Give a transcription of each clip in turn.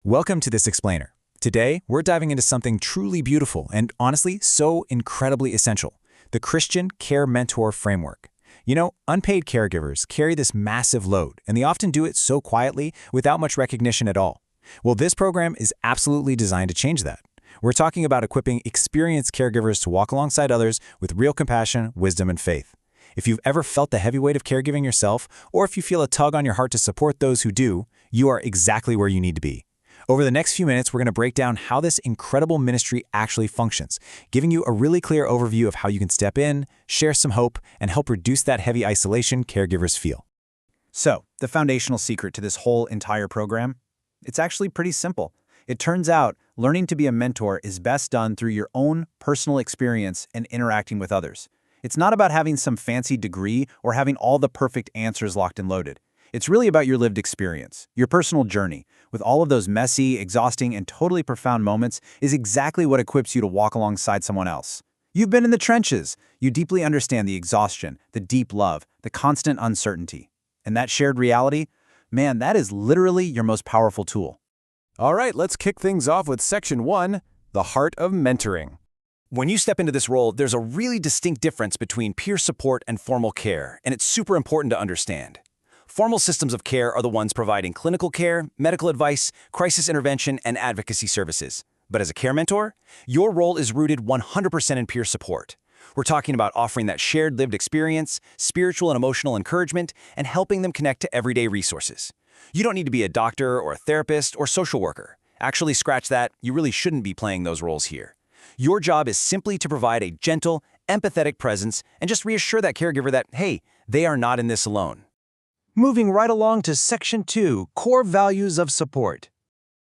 Welcome to this explainer. Today, we're diving into something truly beautiful and honestly so incredibly essential, the Christian Care Mentor Framework. You know, unpaid caregivers carry this massive load, and they often do it so quietly without much recognition at all. Well, this program is absolutely designed to change that. We're talking about equipping experienced caregivers to walk alongside others with real compassion, wisdom, and faith. If you've ever felt the heavy weight of caregiving yourself, or if you feel a tug on your heart to support those who do, you are exactly where you need to be. Over the next few minutes, we're going to break down how this incredible ministry actually functions, giving you a really clear overview of how you can step in, share some hope, and help reduce that heavy isolation caregivers feel. So, the foundational secret to this whole entire program? It's actually pretty simple. It turns out learning to be a mentor is best done through your own personal experience and interacting with others. It's not about having some fancy degree or having all the perfect answers locked and loaded. It's really about your lived experience, your personal journey, with all of those messy, exhausting, and totally profound moments is exactly what equips you to walk alongside someone else. You've been in the trenches. You deeply understand the exhaustion, the deep love, the constant uncertainty. And that shared reality, man, that is literally your most powerful tool. All right, let's kick things off with Section 1, the heart of mentoring. When you step into this role, there's a really distinct difference between peer support and formal care, and it's super important to understand. Formal systems of care are the ones providing clinical care, medical advice, crisis intervention, and advocacy services. But as a care mentor, your role is rooted 100% in peer support. We're talking about offering that shared lived experience, spiritual and emotional encouragement, and helping them connect to everyday resources. You don't need to be a doctor or a therapist or social worker. Actually, scratch that, you really shouldn't be playing those roles here. Your job is simply to provide a gentle, empathetic presence and just reassure that caregiver that, hey, they are not in this alone. Moving right along to Section 2, Core Values of Support.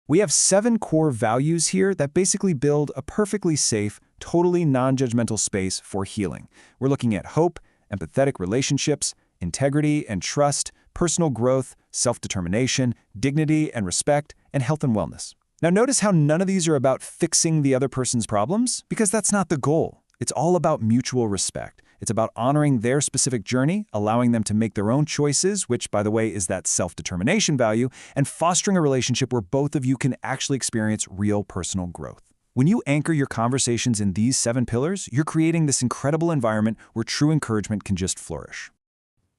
We have 7 core values here that basically build a perfectly safe, totally non-judgmental space for healing. We're looking at hope, empathetic relationships, integrity and trust, personal growth, self-determination, dignity and respect, and health and wellness. Now notice how none of these are about fixing the other person's problems, because that's not the goal. It's all about mutual respect. It's about honoring their specific journey, allowing them to make their own choices, which, by the way, is that self-determination value, and fostering a relationship where both of you can actually experience real personal growth. When you anchor your conversations in these 7 pillars, you're creating this incredible environment where true encouragement can just flourish.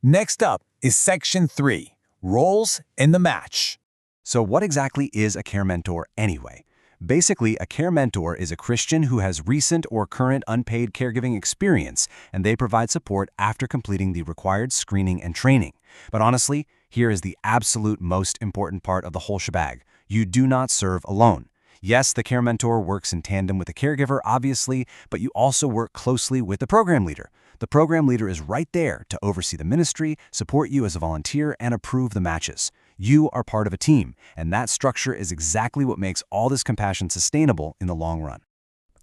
Next up is Section 3, Roles in the Match. So what exactly is a care mentor anyway? Basically, a care mentor is a Christian who has recent or current unpaid caregiving experience, and they provide support after completing the required screening and training. But honestly, here is the absolute most important part of the whole shebang. You do not serve alone. Yes, the care mentor works in tandem with the caregiver, obviously, but you also work closely with the program leader. The program leader is right there to oversee the ministry, support you as a volunteer, and approve the matches. You are part of a team, and that structure is exactly what makes all this compassion sustainable in the long run.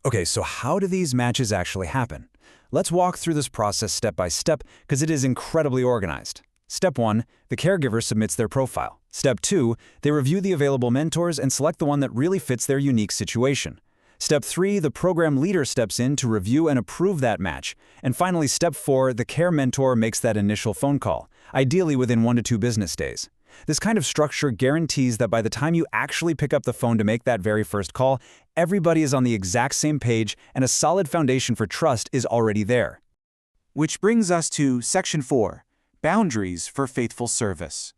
Okay, so how do these matches actually happen? Let's walk through this process step by step because it is incredibly organized. Step 1, the caregiver submits their profile. Step 2, they review the available mentors and select the one that really fits their unique situation. Step 3, the program leader steps in to review and approve that match. And finally, Step 4, the care mentor makes that initial phone call, ideally within 1 to 2 business days. This kind of structure guarantees that by the time you actually pick up the phone to make that very first call, everybody is on the exact same page and a solid foundation for trust is already there. Which brings us to Section 4, Boundaries for Faithful Service.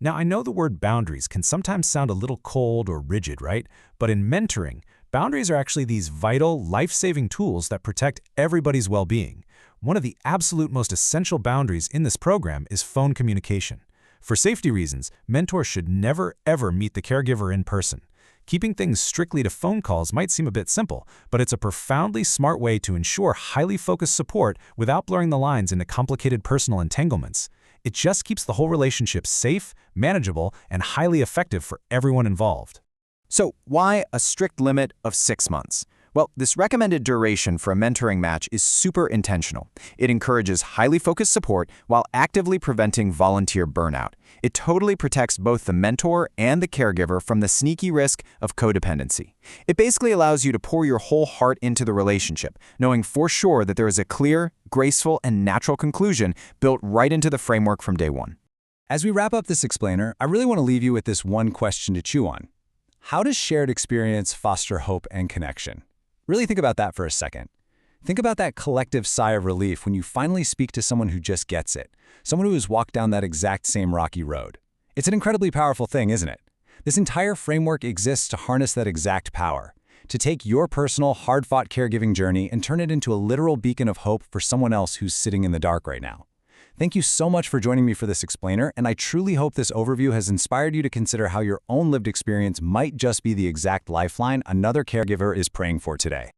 Now, I know the word boundaries can sometimes sound a little cold or rigid, right? But in mentoring, boundaries are actually these vital, life-saving tools that protect everybody's well-being. One of the absolute most essential boundaries in this program is phone communication. For safety reasons, mentors should never, ever meet the caregiver in person. Keeping things strictly to phone calls might seem a bit simple, but it's a profoundly smart way to ensure highly focused support without blurring the lines into complicated personal entanglements. It just keeps the whole relationship safe, manageable, and highly effective for everyone involved. So why a strict limit of 6 months? Well, this recommended duration for a mentoring match is super intentional. It encourages highly focused support while actively preventing volunteer burnout. It totally protects both the mentor and the caregiver from the sneaky risk of codependency. It basically allows you to pour your whole heart into the relationship, knowing for sure that there is a clear, graceful, and natural conclusion built right into the framework from day one. As we wrap up this explainer, I really want to leave you with this one question to chew on. How does shared experience foster hope and connection? Really think about that for a second. Think about that collective sigh of relief when you finally speak to someone who just gets it, someone who has walked down that exact same rocky road. It's an incredibly powerful thing, isn't it? This entire framework exists to harness that exact power, to take your personal, hard-fought caregiving journey and turn it into a literal beacon of hope for someone else who's sitting in the dark right now. Thank you so much for joining me for this explainer, and I truly hope this overview has inspired you to consider how your own lived experience might just be the exact lifeline another caregiver is praying for today.